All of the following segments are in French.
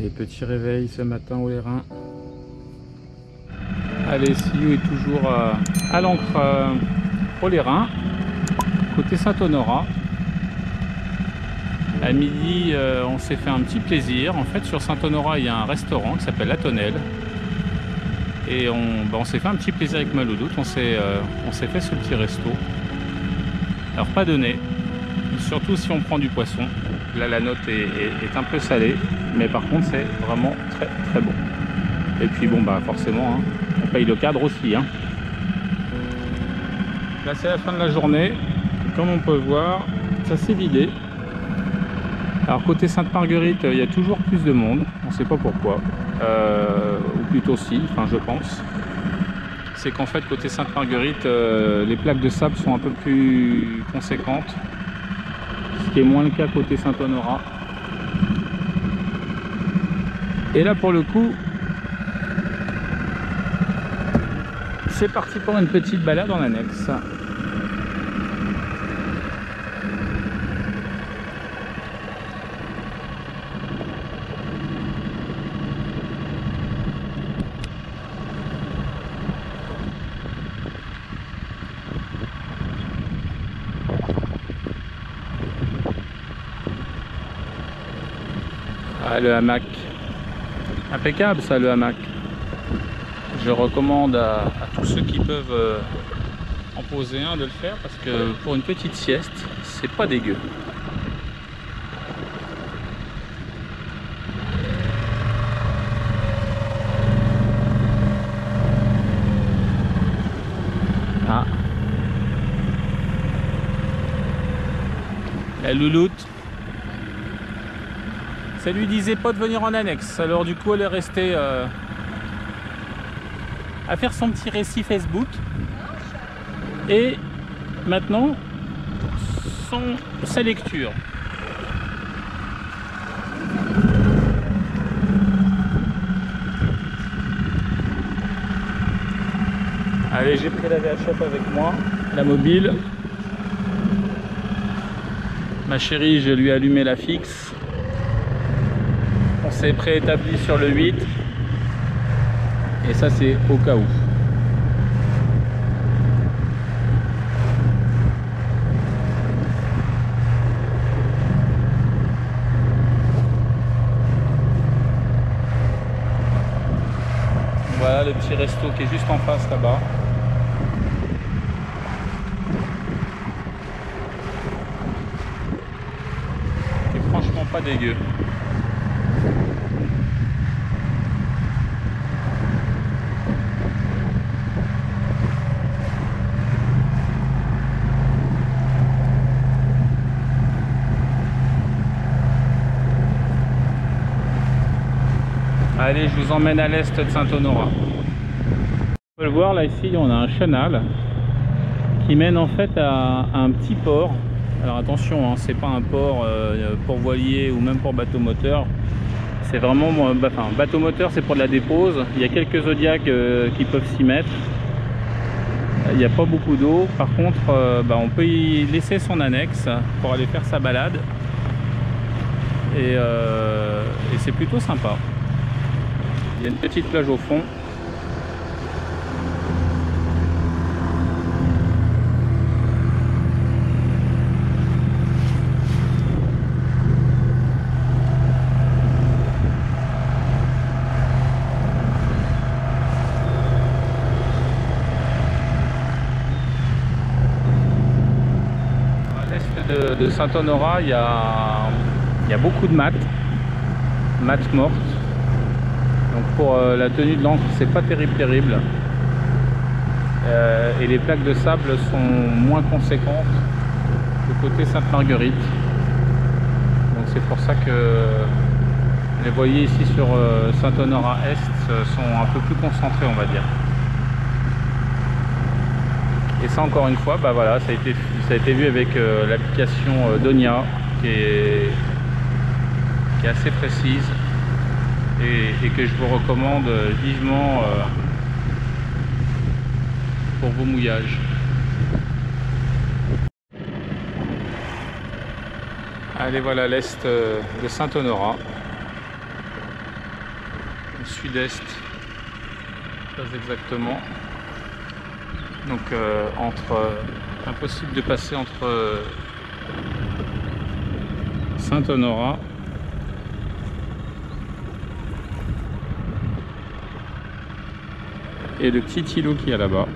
Et petit réveil ce matin au Lérins. Allez, Siou est toujours à l'ancre au Lérins, côté Saint-Honorat. À midi, on s'est fait un petit plaisir. En fait, sur Saint-Honorat, il y a un restaurant qui s'appelle La Tonnelle. Et on s'est fait un petit plaisir avec ma louloute. On s'est fait ce petit resto. Alors, pas donné, surtout si on prend du poisson. Là, la note est un peu salée, mais par contre, c'est vraiment très très bon. Et puis, bon, bah forcément, hein, on paye le cadre aussi. Hein. Là, c'est la fin de la journée. Comme on peut voir, ça s'est vidé. Alors, côté Sainte-Marguerite, il y a toujours plus de monde. On ne sait pas pourquoi. Ou plutôt si, enfin, je pense. C'est qu'en fait, côté Sainte-Marguerite, les plaques de sable sont un peu plus conséquentes. Ce qui est moins le cas côté Saint-Honorat. Et là, pour le coup, c'est parti pour une petite balade en annexe. Ah, le hamac. Impeccable ça, le hamac. Je recommande à tous ceux qui peuvent en poser un de le faire parce que pour une petite sieste, c'est pas dégueu. Ah. La louloute. Ça lui disait pas de venir en annexe, alors du coup elle est restée à faire son petit récit Facebook et maintenant sa lecture. Allez, j'ai pris la VHF avec moi, la mobile. Ma chérie, je lui ai allumé la fixe. On s'est préétabli sur le 8 et ça c'est au cas où. Voilà le petit resto qui est juste en face là-bas. Qui est franchement pas dégueu. Allez, je vous emmène à l'est de Saint-Honorat. On peut le voir là, ici on a un chenal qui mène en fait à un petit port. Alors attention, hein, c'est pas un port pour voilier ou même pour bateau moteur. C'est vraiment, enfin, bateau moteur c'est pour de la dépose. Il y a quelques zodiacs qui peuvent s'y mettre. Il n'y a pas beaucoup d'eau. Par contre, on peut y laisser son annexe pour aller faire sa balade. Et c'est plutôt sympa. Il y a une petite plage au fond. À l'est de Saint-Honorat, il y a beaucoup de maths mortes. Donc pour la tenue de l'ancre, c'est pas terrible. Et les plaques de sable sont moins conséquentes que côté Sainte-Marguerite. Donc c'est pour ça que les voiliers ici sur Saint-Honorat Est sont un peu plus concentrés, on va dire. Et ça, encore une fois, voilà, ça a été vu avec l'application Donia qui est assez précise. Et que je vous recommande vivement pour vos mouillages. Allez, voilà l'est de Saint-Honorat. sud-est, très exactement. Donc impossible de passer entre Saint-Honorat et le petit îlot qui est là-bas.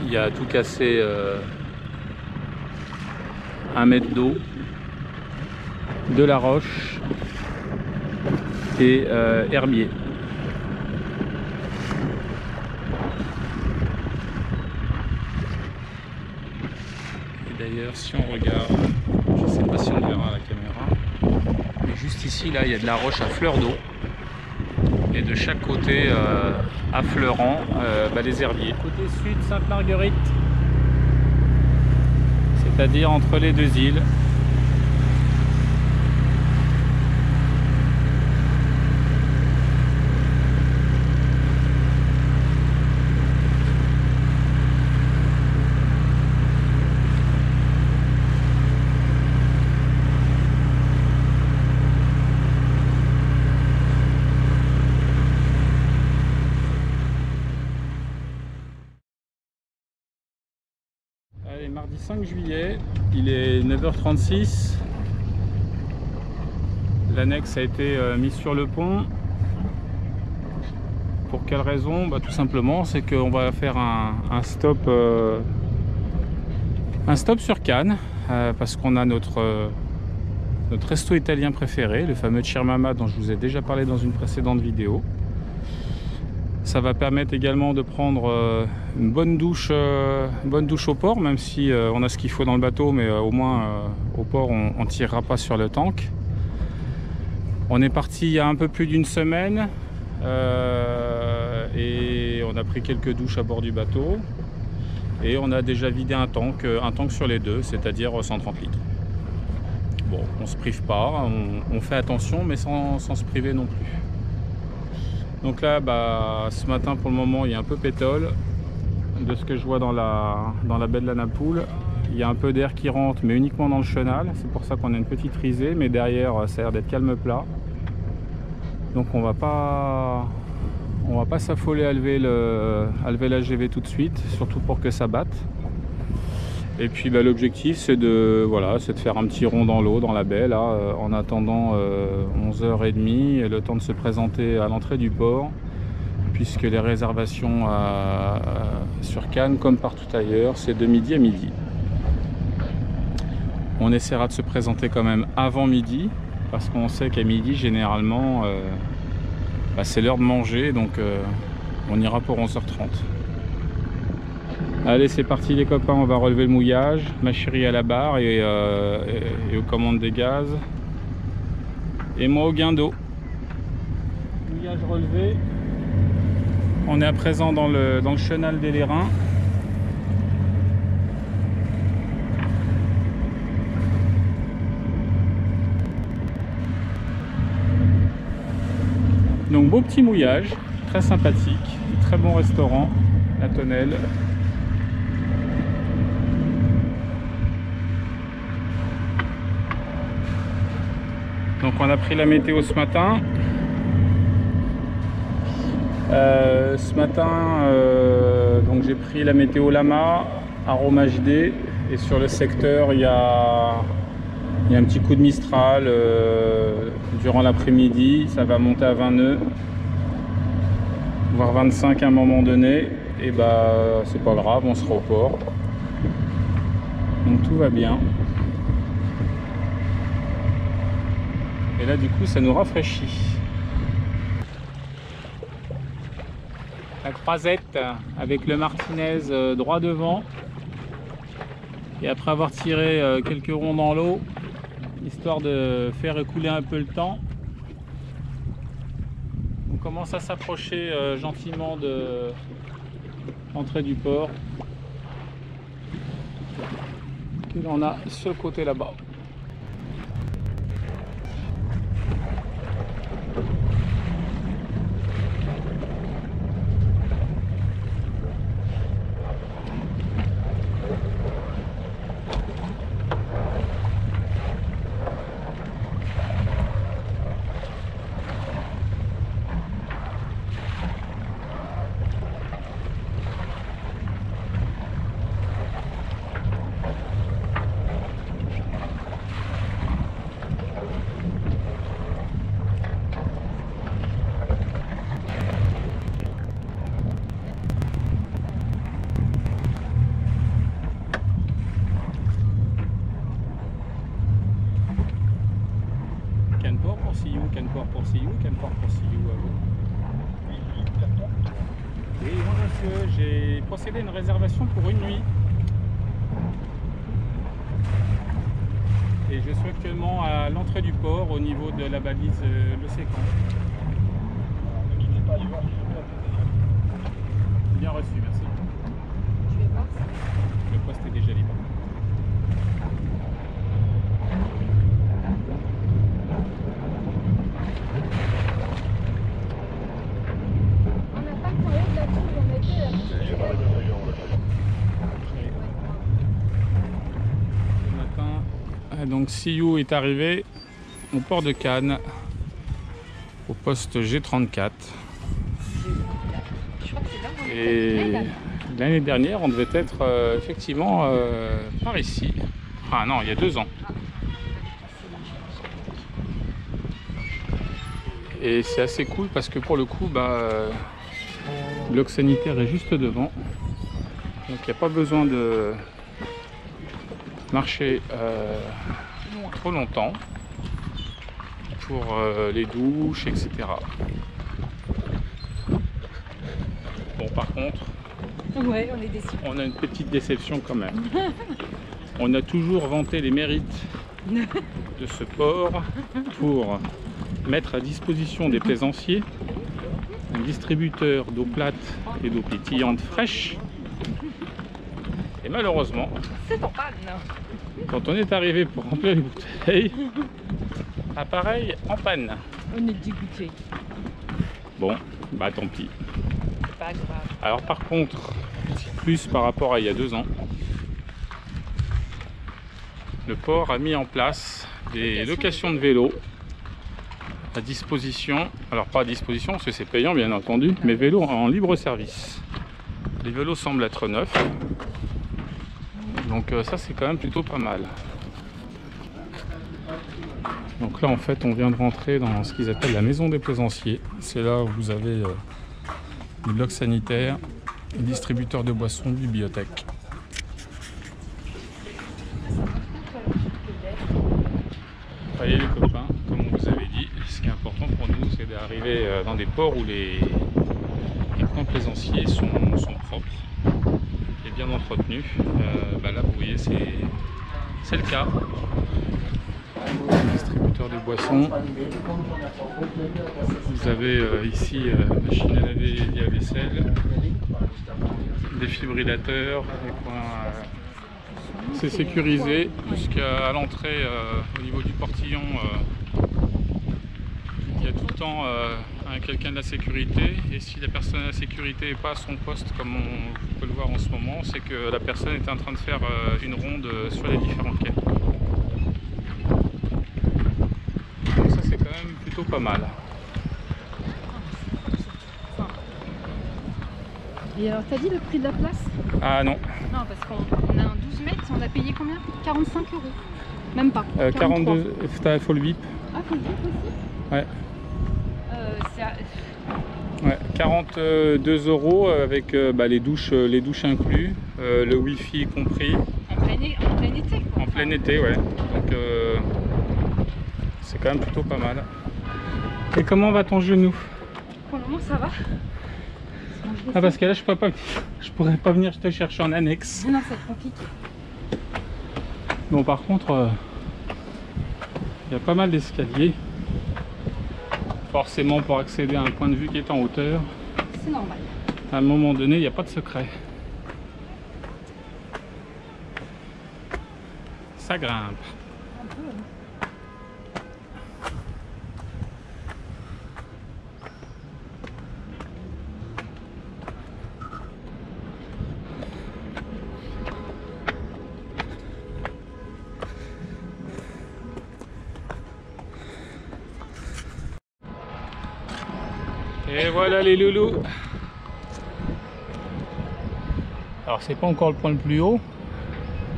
Il y a tout cassé 1 mètre d'eau, de la roche et herbier. Et d'ailleurs, si on regarde, je ne sais pas si on verra à la caméra, mais juste ici, là, il y a de la roche à fleur d'eau. Et de chaque côté, affleurant, les herbiers. Côté sud, Sainte-Marguerite, c'est-à-dire entre les deux îles. Allez, mardi 5 juillet, il est 9h36. L'annexe a été mise sur le pont. Pour quelle raison? Tout simplement, c'est qu'on va faire un stop sur Cannes, parce qu'on a notre resto italien préféré, le fameux Cirmama dont je vous ai déjà parlé dans une précédente vidéo. Ça va permettre également de prendre une bonne douche au port, même si on a ce qu'il faut dans le bateau, mais au moins au port on ne tirera pas sur le tank. On est parti il y a un peu plus d'une semaine et on a pris quelques douches à bord du bateau et on a déjà vidé un tank sur les deux, c'est-à-dire 130 litres. Bon, on se prive pas, on fait attention, mais sans se priver non plus. Donc là, ce matin, pour le moment, il y a un peu pétole. De ce que je vois dans la baie de la Napoule, il y a un peu d'air qui rentre, mais uniquement dans le chenal. C'est pour ça qu'on a une petite risée, mais derrière, ça a l'air d'être calme plat. Donc on va pas s'affoler à lever l'AGV tout de suite, surtout pour que ça batte. Et puis l'objectif, c'est de faire un petit rond dans l'eau, dans la baie, là, en attendant 11h30, et le temps de se présenter à l'entrée du port, puisque les réservations sur Cannes, comme partout ailleurs, c'est de midi à midi. On essaiera de se présenter quand même avant midi, parce qu'on sait qu'à midi, généralement, c'est l'heure de manger, donc on ira pour 11h30. Allez, c'est parti les copains, on va relever le mouillage. Ma chérie à la barre et aux commandes des gaz. Et moi au guindeau. Mouillage relevé. On est à présent dans le chenal des Lérins. Donc beau petit mouillage, très sympathique, très bon restaurant, la Tonnelle. Donc on a pris la météo ce matin. Donc j'ai pris la météo Lama, Arôme HD, et sur le secteur il y a un petit coup de Mistral durant l'après-midi. Ça va monter à 20 nœuds, voire 25 à un moment donné. Et c'est pas grave, on sera au port. Donc tout va bien. Et là du coup ça nous rafraîchit. La croisette avec le Martinez droit devant. Et après avoir tiré quelques ronds dans l'eau, histoire de faire écouler un peu le temps, on commence à s'approcher gentiment de l'entrée du port. Que l'on a ce côté là-bas. que j'ai procédé à une réservation pour une nuit. Et je suis actuellement à l'entrée du port au niveau de la balise Le Sécan. Bien reçu, merci. Je vais voir. Le poste est déjà libre. On n'a pas le moyen de la tour, on était là. Ce matin, donc Siou est arrivé au port de Cannes, au poste G34. Je crois que c'est là où on était. Et l'année dernière, on devait être effectivement par ici. Ah non, il y a 2 ans. Et c'est assez cool parce que pour le coup, le bloc sanitaire est juste devant. Donc il n'y a pas besoin de marcher trop longtemps pour les douches, etc. Bon, par contre, Ouais, on est déçus. on a une petite déception quand même. On a toujours vanté les mérites de ce port pour mettre à disposition des plaisanciers un distributeur d'eau plate et d'eau pétillante fraîche. Et malheureusement, C'est en panne. quand on est arrivé pour remplir les bouteilles, appareil en panne. On est dégoûtés. Bon, bah tant pis. C'est pas grave. Alors par contre, plus par rapport à il y a 2 ans, le port a mis en place des locations de vélos à disposition. Alors pas à disposition parce que c'est payant bien entendu, mais vélos en libre service. Les vélos semblent être neufs. Donc ça c'est quand même plutôt pas mal. Donc là en fait on vient de rentrer dans ce qu'ils appellent la maison des plaisanciers. C'est là où vous avez les blocs sanitaires, les distributeurs de boissons, bibliothèque. Voyez les copains, comme on vous avait dit, ce qui est important pour nous c'est d'arriver dans des ports où les coins plaisanciers sont propres et bien entretenus. Là vous voyez c'est le cas. Distributeur de boissons. Vous avez ici machine à laver et à vaisselle, défibrillateur, c'est sécurisé jusqu'à l'entrée au niveau du portillon. Il y a tout le temps quelqu'un de la sécurité, et si la personne de la sécurité n'est pas à son poste comme on peut le voir en ce moment, c'est que la personne est en train de faire une ronde sur les différents quais. Donc ça c'est quand même plutôt pas mal. Et alors, t'as dit le prix de la place? Ah non, Non, parce qu'on a un 12 mètres, on a payé combien? 45 €. Même pas. 42, il faut le bip. Ah, faut le dire aussi? Ouais. C'est Ouais, 42 € avec les douches inclus, le wifi compris. en plein été, quoi. En plein été, ouais. Donc c'est quand même plutôt pas mal. Et comment va ton genou? Pour le moment, ça va. Ah parce que là je pourrais pas venir te chercher en annexe. Non, c'est compliqué. Bon par contre, il y a pas mal d'escaliers. Forcément pour accéder à un point de vue qui est en hauteur. C'est normal. À un moment donné, il n'y a pas de secret. Ça grimpe. Un peu. Et voilà les loulous. Alors c'est pas encore le point le plus haut,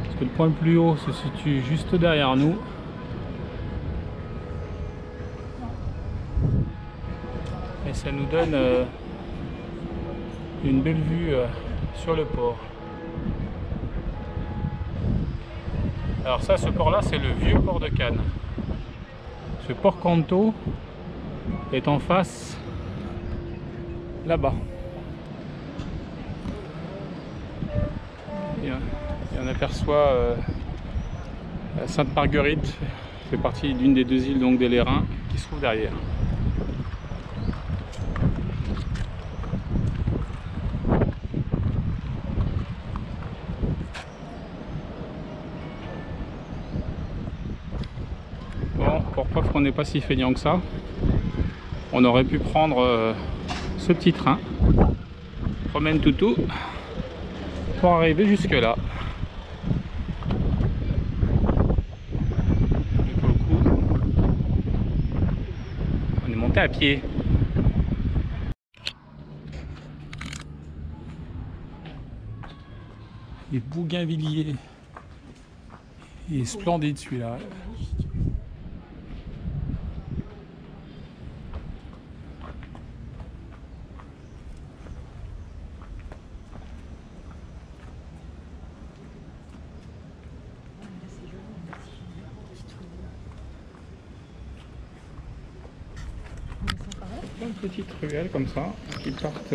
parce que le point le plus haut se situe juste derrière nous. Et ça nous donne une belle vue sur le port. Alors ça, ce port là c'est le vieux port de Cannes. Ce port Canto est en face là-bas. Et on aperçoit Sainte-Marguerite, fait partie d'une des deux îles donc des Lérins, qui se trouve derrière. Bon, pour preuve qu'on n'est pas si feignant que ça, on aurait pu prendre ce petit train, promène toutou, pour arriver jusque là. Mais pour le coup, on est monté à pied. Les bougainvilliers. Il est splendide celui-là. Plein de petites ruelles comme ça qui partent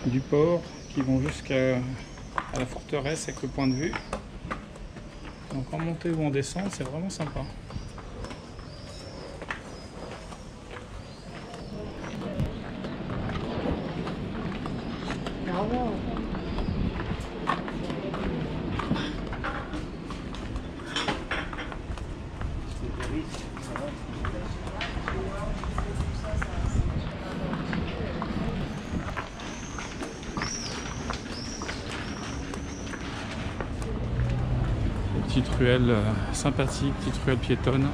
du port, qui vont jusqu'à la forteresse avec le point de vue. Donc en montée ou en descente, c'est vraiment sympa. Petite ruelle sympathique, petite ruelle piétonne.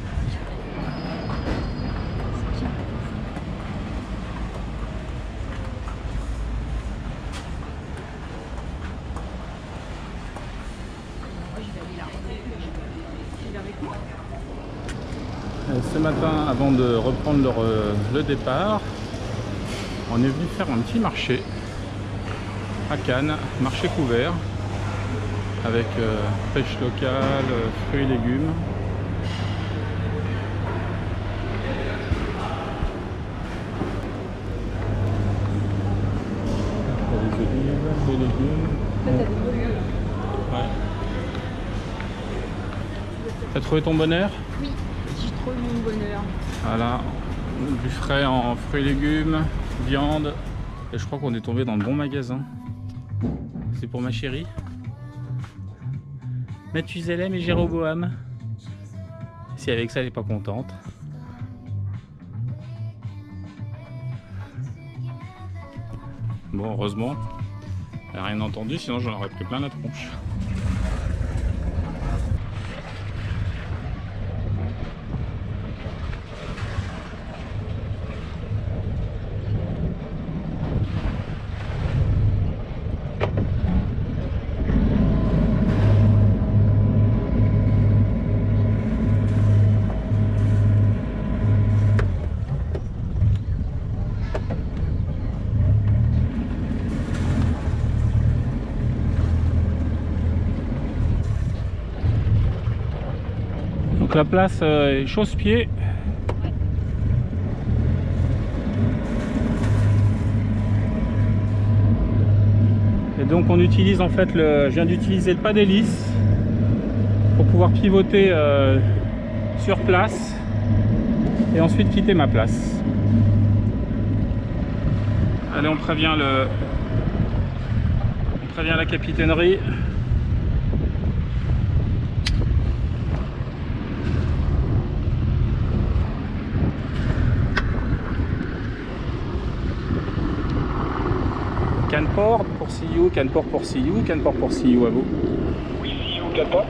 Ce matin, avant de reprendre le départ, on est venu faire un petit marché à Cannes, marché couvert, avec pêche locale, fruits et légumes. Des olives, des légumes. Ouais. T'as trouvé ton bonheur? Oui, j'ai trouvé mon bonheur. Voilà, du frais en fruits et légumes, viande. Et je crois qu'on est tombé dans le bon magasin. C'est pour ma chérie. Mathusalem et Jéroboam. Si avec ça elle n'est pas contente. Bon, heureusement, elle n'a rien entendu, sinon j'en aurais pris plein la tronche. Donc la place est chausse-pied. Et donc on utilise en fait je viens d'utiliser le pas d'hélice pour pouvoir pivoter sur place et ensuite quitter ma place. Allez, on prévient la capitainerie. Cannes-Port pour see you, Cannes-Port pour see you, Cannes-Port pour see you à vous. Oui, see you, Cannes-Port.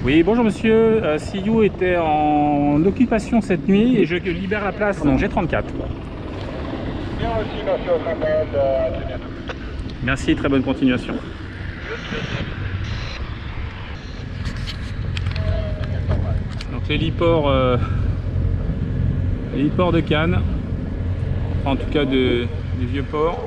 Oui, bonjour monsieur, see you était en occupation cette nuit et je libère la place. Non, G34. Bien aussi, merci au appel, à très bientôt. Merci, très bonne continuation. Donc l'héliport de Cannes, en tout cas du vieux port.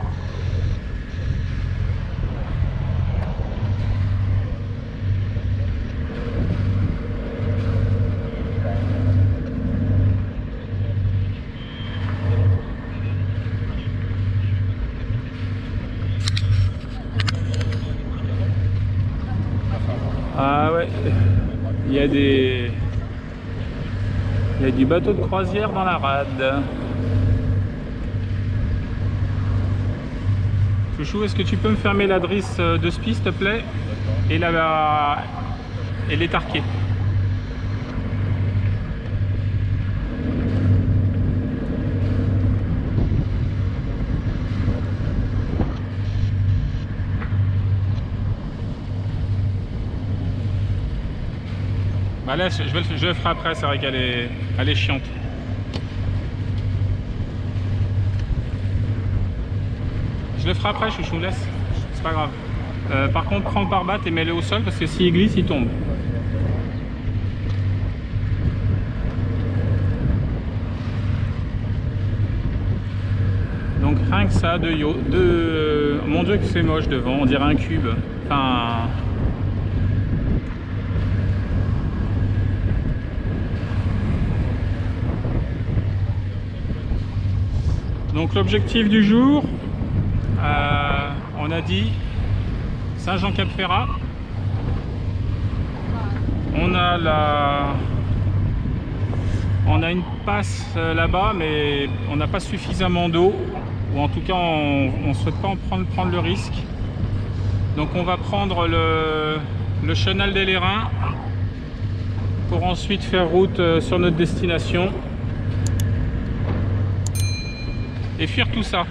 Ouais, il y a du bateau de croisière dans la rade. Chouchou, est-ce que tu peux me fermer la drisse de spi, s'il te plaît? Et l'étarquer. Bah là, je le ferai après, c'est vrai qu'elle est chiante. Je le ferai après, chouchou, laisse. C'est pas grave. Par contre, prends le pare-batte et mets-le au sol parce que s'il glisse, il tombe. Donc rien que ça, mon Dieu que c'est moche devant, on dirait un cube. Enfin... Donc l'objectif du jour, on a dit Saint-Jean-Cap-Ferrat. On a une passe là-bas, mais on n'a pas suffisamment d'eau, ou en tout cas on ne souhaite pas prendre le risque. Donc on va prendre le chenal des Lérins pour ensuite faire route sur notre destination et fuir tout ça.